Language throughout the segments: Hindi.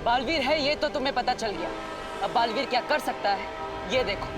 बालवीर है ये तो तुम्हें पता चल गया। अब बालवीर क्या कर सकता है ये देखो।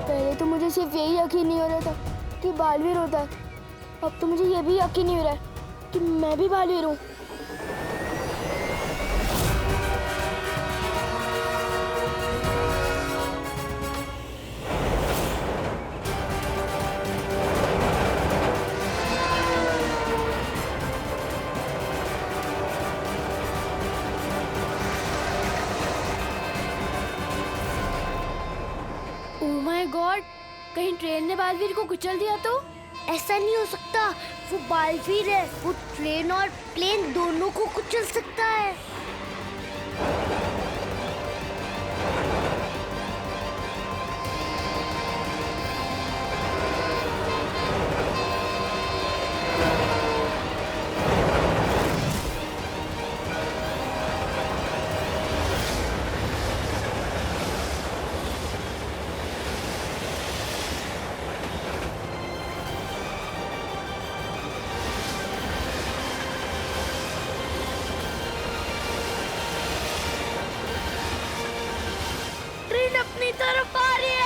पहले तो मुझे सिर्फ यही यकीन नहीं हो रहा था कि बालवीर होता है, अब तो मुझे ये भी यकीन नहीं हो रहा है कि मैं भी बालवीर हूँ। ओह माय गॉड, कहीं ट्रेन ने बालवीर को कुचल दिया तो? ऐसा नहीं हो सकता, वो बालवीर है, वो ट्रेन और प्लेन दोनों को कुचल सकता है। ट्रेन अपनी तरफ आ रही है।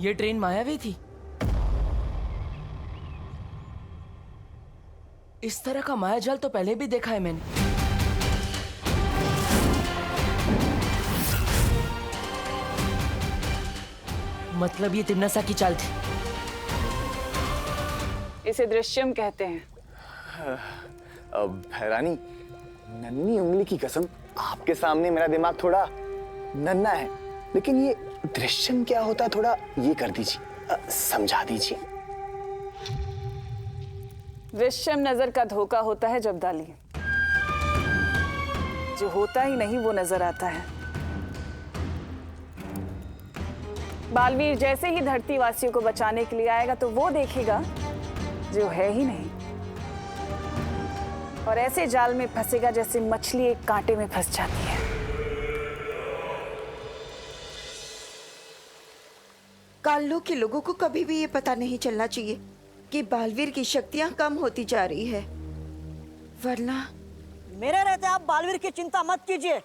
ये ट्रेन मायावी थी। इस तरह का मायाजाल तो पहले भी देखा है मैंने। मतलब ये तिम्नासा की चाल थी। इसे दृश्यम कहते हैं। रानी, नन्ही उंगली की कसम, आपके सामने मेरा दिमाग थोड़ा नन्हा है, लेकिन ये दृश्यम क्या होता है थोड़ा ये कर दीजिए, समझा दीजिए। दृश्यम नजर का धोखा होता है जब्दाली, जो होता ही नहीं वो नजर आता है। बालवीर जैसे ही धरती वासियों को बचाने के लिए आएगा तो वो देखेगा जो है ही नहीं, और ऐसे जाल में फंसेगा जैसे मछली एक कांटे में फंस जाती है। काल्लो के लोगों को कभी भी ये पता नहीं चलना चाहिए कि बालवीर की शक्तियां कम होती जा रही है, वरना मेरे रहते आप बालवीर की चिंता मत कीजिए।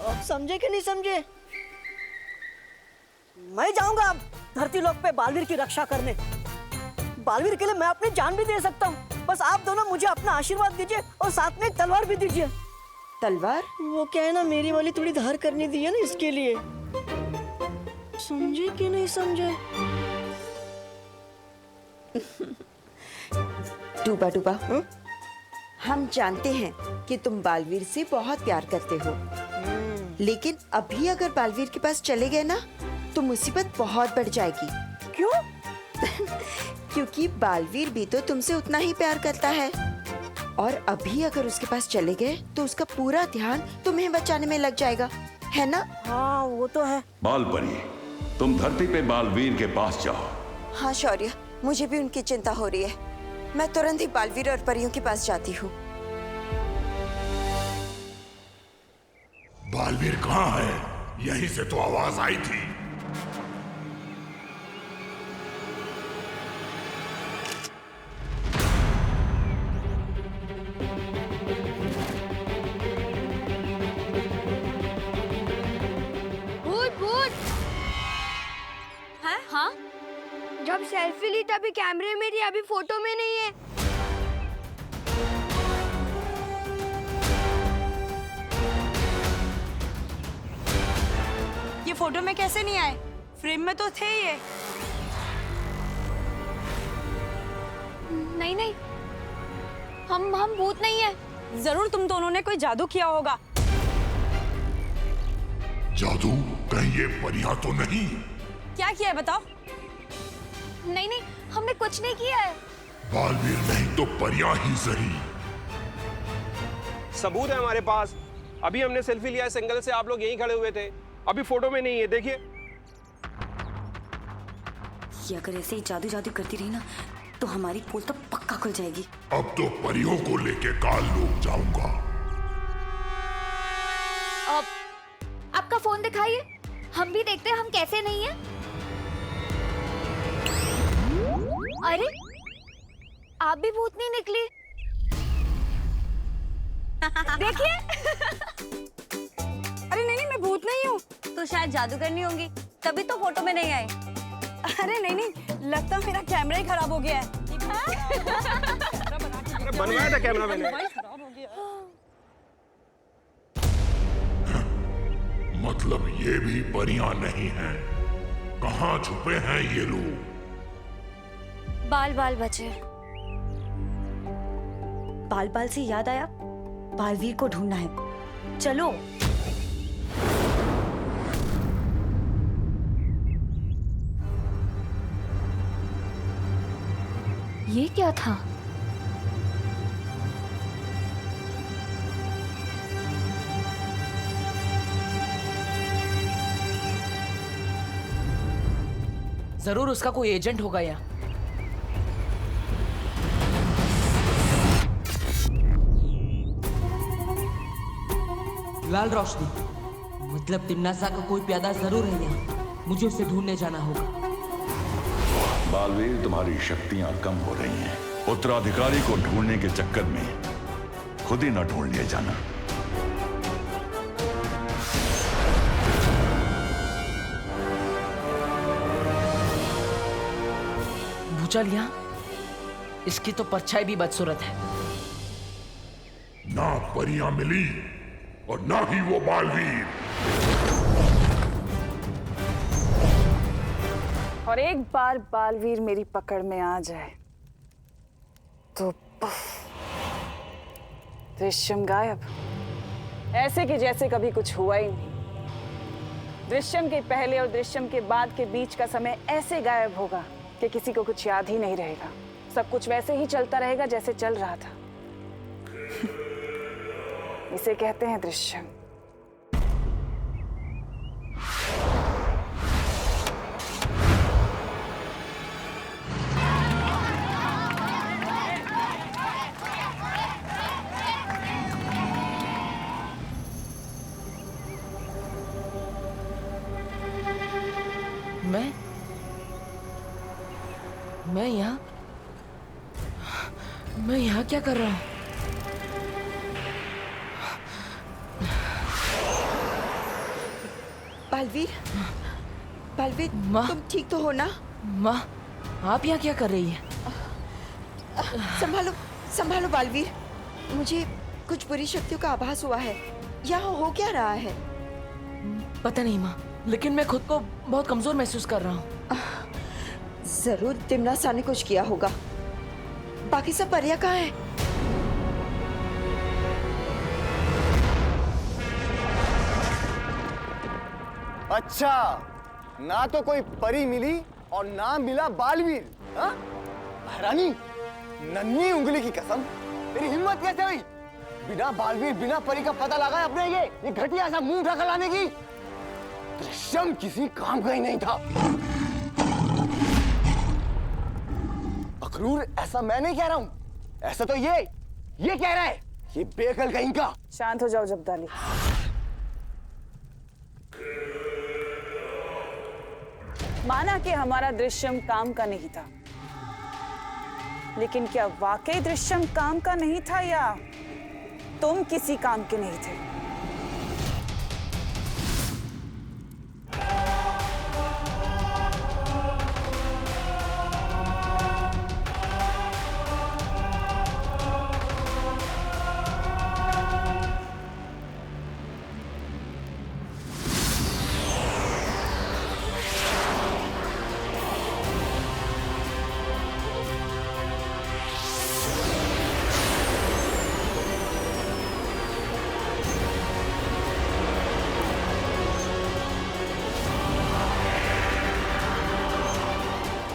आप समझे कि नहीं समझे? मैं जाऊंगा अब धरती लोक पे बालवीर की रक्षा करने। बालवीर के लिए मैं अपनी जान भी दे सकता हूँ, बस आप दोनों मुझे अपना आशीर्वाद दीजिए और साथ में एक तलवार भी दीजिए। तलवार? वो क्या है ना, मेरी वाली थोड़ी धार करनी दी है ना, इसके लिए। समझे कि नहीं समझे? डूबा डूबा, हम जानते हैं कि तुम बालवीर से बहुत प्यार करते हो, लेकिन अभी अगर बालवीर के पास चले गए ना तो मुसीबत बहुत बढ़ जाएगी। क्यों? क्योंकि बालवीर भी तो तुमसे उतना ही प्यार करता है, और अभी अगर उसके पास चले गए तो उसका पूरा ध्यान तुम्हें बचाने में लग जाएगा, है ना? हाँ वो तो है। बालपरी, तुम धरती पे बालवीर के पास जाओ। हाँ शौर्य, मुझे भी उनकी चिंता हो रही है। मैं तुरंत ही बालवीर और परियों के पास जाती हूँ। बालवीर कहाँ है? यहीं से तो आवाज आई थी। जब सेल्फी ली तभी कैमरे में थी, अभी फोटो में नहीं है। ये फोटो में कैसे नहीं आए? फ्रेम में तो थे ये। नहीं नहीं, हम भूत नहीं है। जरूर तुम दोनों ने कोई जादू किया होगा। जादू? कहीं ये परियां तो नहीं? क्या किया है बताओ? नहीं नहीं, हमने कुछ नहीं किया है। बालवीर नहीं तो परियां ही सही। सबूत है हमारे पास। अभी हमने सेल्फी लिया इस एंगल से, आप लोग यहीं खड़े हुए थे। अभी फोटो में नहीं है, देखिए। ये अगर ऐसे ही जादू जादू करती रही ना तो हमारी पोल तो पक्का खुल जाएगी। अब तो परियों को लेके काल लोग जाऊंगा। अब आपका फोन दिखाइए, हम भी देखते हैं हम कैसे नहीं है। अरे आप भी भूत नहीं निकली। देखिए। अरे नहीं नहीं, मैं भूत नहीं हूँ। तो शायद जादू करनी होंगी, तभी तो फोटो में नहीं आए। अरे नहीं नहीं, लगता मेरा कैमरा ही खराब हो गया है। बनवाया था कैमरा मैंने। मतलब ये भी परियां नहीं हैं। कहाँ छुपे हैं ये लोग? बाल बाल बचे। बाल बाल से याद आया, बालवीर को ढूंढना है। चलो। ये क्या था? जरूर उसका कोई एजेंट होगा यहाँ। लाल रोशनी, मतलब तिमनासा का कोई प्यादा जरूर है यहाँ। मुझे उसे ढूंढने जाना होगा। बालवीर, तुम्हारी शक्तियां कम हो रही हैं। उत्तराधिकारी को ढूंढने के चक्कर में खुद ही न ढूंढ लिया जाना। भूचाल यहाँ, इसकी तो परछाई भी बदसूरत है। ना परियां मिली और ना ही वो बालवीर। और एक बार बालवीर मेरी पकड़ में आ जाए तो दृश्यम गायब, ऐसे कि जैसे कभी कुछ हुआ ही नहीं। दृश्यम के पहले और दृश्यम के बाद के बीच का समय ऐसे गायब होगा कि किसी को कुछ याद ही नहीं रहेगा। सब कुछ वैसे ही चलता रहेगा जैसे चल रहा था। इसे कहते हैं दृश्यम। मैं यहाँ क्या कर रहा हूँ? बालवीर, बालवीर, तुम ठीक तो हो ना? माँ, आप यहाँ क्या कर रही हैं? संभालो, संभालो बालवीर। मुझे कुछ बुरी शक्तियों का आभास हुआ है। यहाँ हो क्या रहा है? पता नहीं माँ, लेकिन मैं खुद को बहुत कमजोर महसूस कर रहा हूँ। जरूर तिमनासा ने कुछ किया होगा। बाकी सब परियां कहाँ है? अच्छा, ना तो कोई परी मिली और ना मिला बालवीर। हाँ? महारानी, नन्ही उंगली की कसम, तेरी हिम्मत कैसे हुई बिना बालवीर बिना परी का पता लगाए अपने ये घटिया सा मुंह ढका लाने की? दृश्यम किसी काम का ही नहीं था। अखरूर, ऐसा मैं नहीं कह रहा हूँ, ऐसा तो ये कह रहा है, ये बेअकल कहीं का। शांत हो जाओ जब्दाली। माना कि हमारा दृश्यम काम का नहीं था, लेकिन क्या वाकई दृश्यम काम का नहीं था या तुम किसी काम के नहीं थे?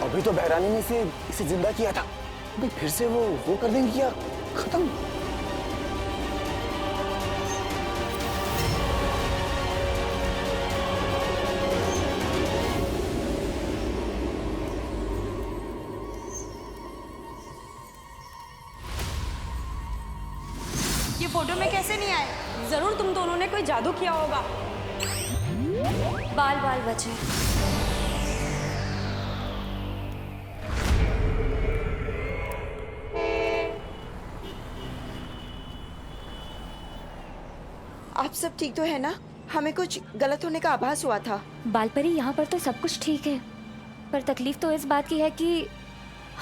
अभी तो बहरानी ने इसे जिंदा किया था, अभी फिर से वो कर देंगे क्या खत्म? ये फोटो में कैसे नहीं आए? जरूर तुम दोनों ने कोई जादू किया होगा। बाल बाल बचे। आप सब ठीक तो है ना? हमें कुछ गलत होने का आभास हुआ था। बालपरी, यहाँ पर तो सब कुछ ठीक है, पर तकलीफ तो इस बात की है कि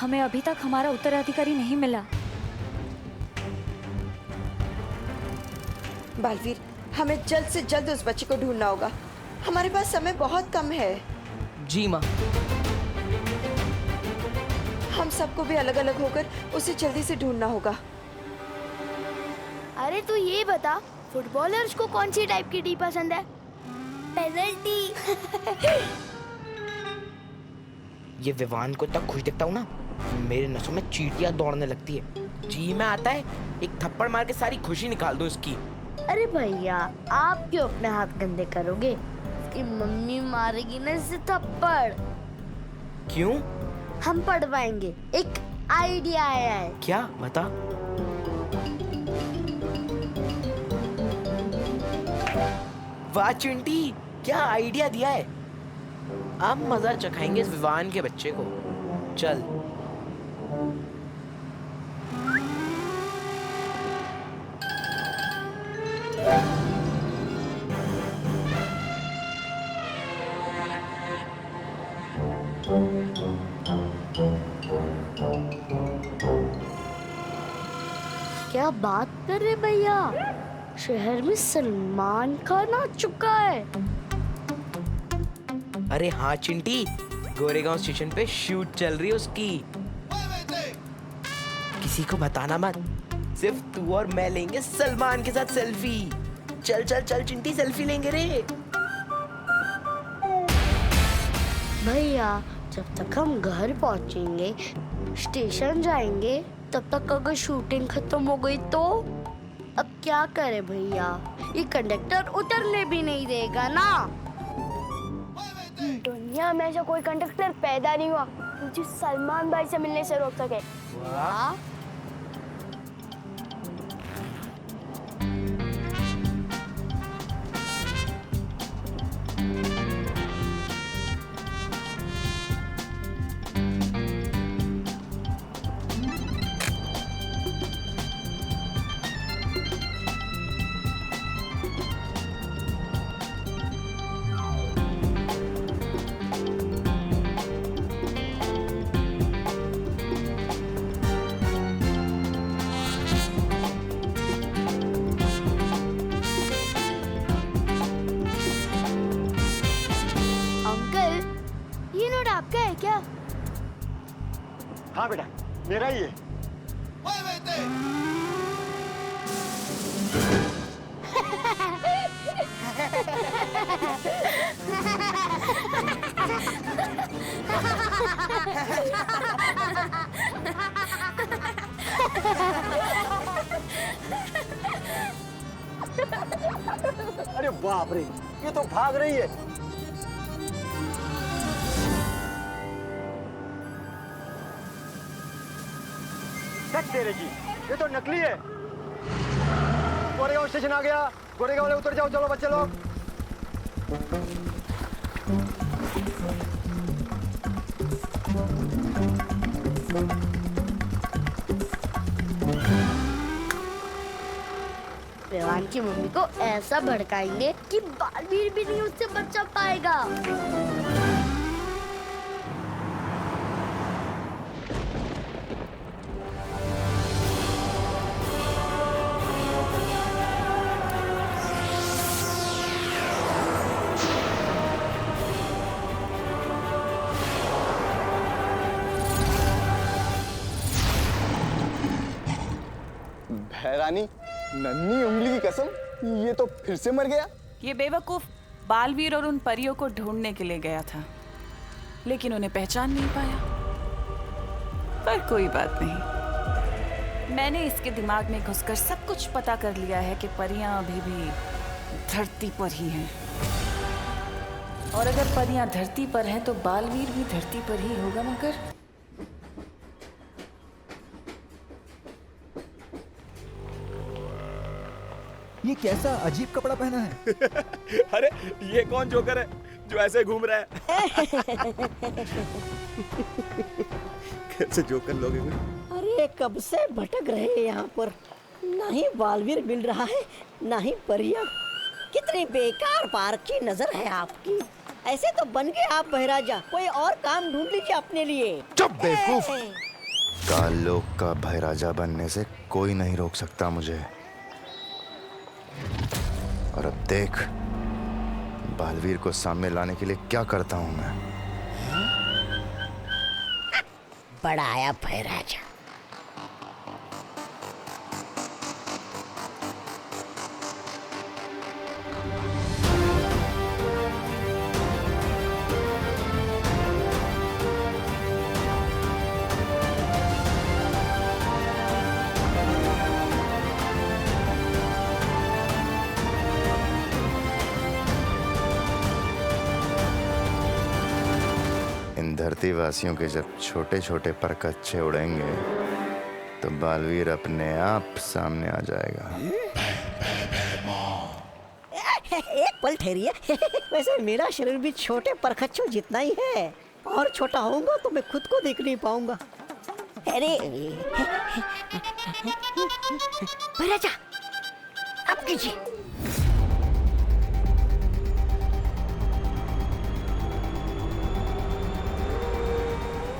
हमें अभी तक हमारा उत्तराधिकारी नहीं मिला। बालवीर, हमें जल्द से जल्द उस बच्चे को ढूंढना होगा। हमारे पास समय बहुत कम है। जी माँ। हम सबको भी अलग अलग होकर उसे जल्दी से ढूंढना होगा। अरे तू ये बता, फुटबॉलर्स को कौन सी टाइप की टी पसंद है? पेनल्टी। ये विवान को इतना खुश दिखता हूँ ना, मेरे नसों में चींटियां दौड़ने लगती है। जी में आता है, एक थप्पड़ मार के सारी खुशी निकाल दो इसकी। अरे भैया, आप क्यों अपने हाथ गंदे करोगे? इसकी मम्मी मारेगी ना इसे थप्पड़। क्यों? हम पढ़वाएंगे। एक आइडिया आया है। क्या? बता। वाह चिंटी, क्या आइडिया दिया है। अब मजा चखाएंगे इस विवान के बच्चे को। चल। क्या बात कर रहे भैया? शहर में सलमान खान आ चुका है। अरे हाँ चिंटी, गोरेगांव स्टेशन पे शूट चल रही है उसकी। किसी को बताना मत, सिर्फ तू और मैं लेंगे सलमान के साथ सेल्फी। चल चल चल चिंटी, सेल्फी लेंगे रे। भैया, जब तक हम घर पहुंचेंगे, स्टेशन जाएंगे, तब तक अगर शूटिंग खत्म हो गई तो अब क्या करे भैया? ये कंडक्टर उतरने भी नहीं देगा ना। दुनिया में ऐसा कोई कंडक्टर पैदा नहीं हुआ मुझे सलमान भाई से मिलने से रोक सके। वाह। आपका है क्या? हाँ बेटा, मेरा ही है। अरे बाप रे, ये तो भाग रही है। तेरे जी, ये तो नकली है। गोरेगांव स्टेशन आ गया। गोरेगांव वाले उतर जाओ, चलो बच्चे लोग। विवान की मम्मी को ऐसा भड़काएंगे कि बालवीर भी नहीं उससे बचा पाएगा। रानी, नन्ही उंगली की कसम, ये तो फिर से मर गया। ये बेवकूफ बालवीर और उन परियों को ढूंढने के लिए गया था, लेकिन उन्हें पहचान नहीं पाया। पर कोई बात नहीं, मैंने इसके दिमाग में घुसकर सब कुछ पता कर लिया है कि परियां अभी भी धरती पर ही हैं। और अगर परियां धरती पर हैं तो बालवीर भी धरती पर ही होगा। मगर ये कैसा अजीब कपड़ा पहना है? अरे ये कौन जोकर है जो ऐसे घूम रहा है? कैसे जोकर लोग हैं? अरे कब से भटक रहे हैं यहाँ पर, ना ही बालवीर मिल रहा है ना ही परिया। कितनी बेकार पार्क की नजर है आपकी। ऐसे तो बन गए आप बहराजा, कोई और काम ढूंढ लीजिए अपने लिए। चुप बेवकूफ! कालोक का बहराजा बनने से कोई नहीं रोक सकता मुझे। और अब देख बालवीर को सामने लाने के लिए क्या करता हूं मैं। बड़ा आया बहराजा। धरती वासियों के जब छोटे छोटे पर कच्चे उड़ेंगे तो बालवीर अपने आप सामने आ जाएगा। एक पल ठहरिए। वैसे मेरा शरीर भी छोटे परखच्चों जितना ही है, और छोटा होऊंगा तो मैं खुद को देख नहीं पाऊंगा। अरे बहराजा अब कीजिए।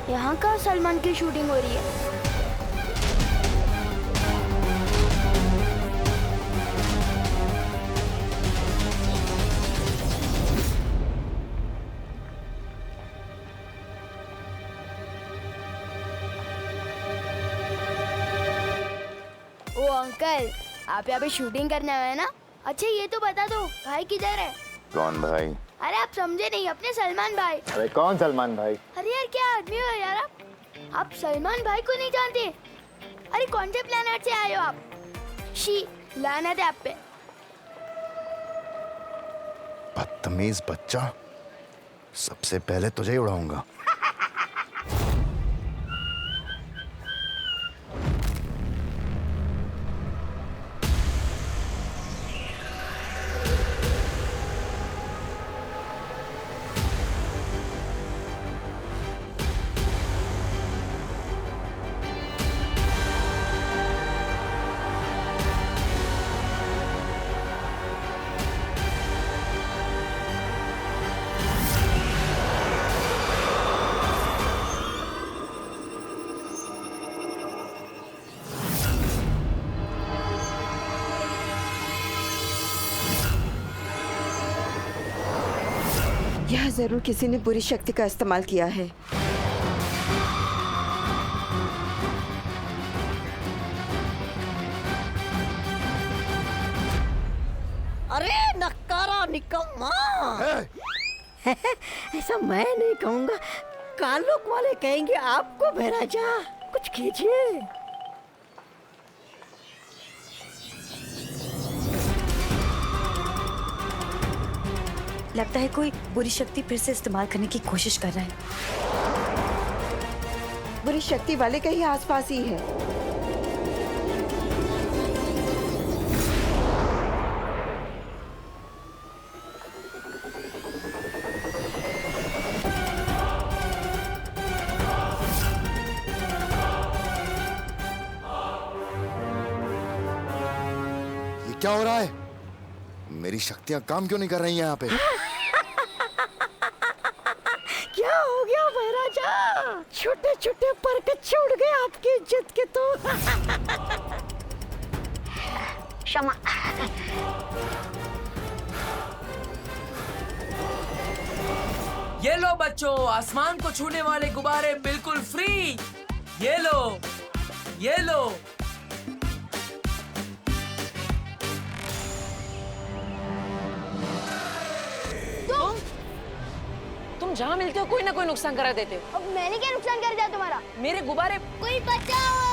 यहाँ का सलमान की शूटिंग हो रही है। ओ अंकल, आप यहाँ पे शूटिंग करने आए हैं ना? अच्छा ये तो बता दो भाई किधर है? कौन भाई? अरे आप समझे नहीं, अपने सलमान भाई। अरे कौन सलमान भाई? अरे यार क्या आदमी हो यार आप सलमान भाई को नहीं जानते? अरे कौन से प्लेनेट से आए हो आप? शी लानत है आप पे। बदतमीज बच्चा, सबसे पहले तुझे ही उड़ाऊंगा। यह जरूर किसी ने बुरी शक्ति का इस्तेमाल किया है। अरे नक्कारा निकम्मा। ऐसा मैं नहीं कहूँगा, कालोक वाले कहेंगे आपको। बहराजा कुछ कीजिए। लगता है कोई बुरी शक्ति फिर से इस्तेमाल करने की कोशिश कर रहा है। बुरी शक्ति वाले कहीं आसपास ही है। ये क्या हो रहा है? मेरी शक्तियां काम क्यों नहीं कर रही हैं यहाँ पे? क्या हो गया बहराजा? छोटे छोटे पर कच्चे उड़ गए आपकी इज्जत के तो। क्षमा। ये लो बच्चों, आसमान को छूने वाले गुब्बारे बिल्कुल फ्री। ये लो, ये लो। तुम जहाँ मिलते हो कोई ना कोई नुकसान करा देते हो। अब मैंने क्या नुकसान कर दिया तुम्हारा? मेरे गुब्बारे कोई बचाओ!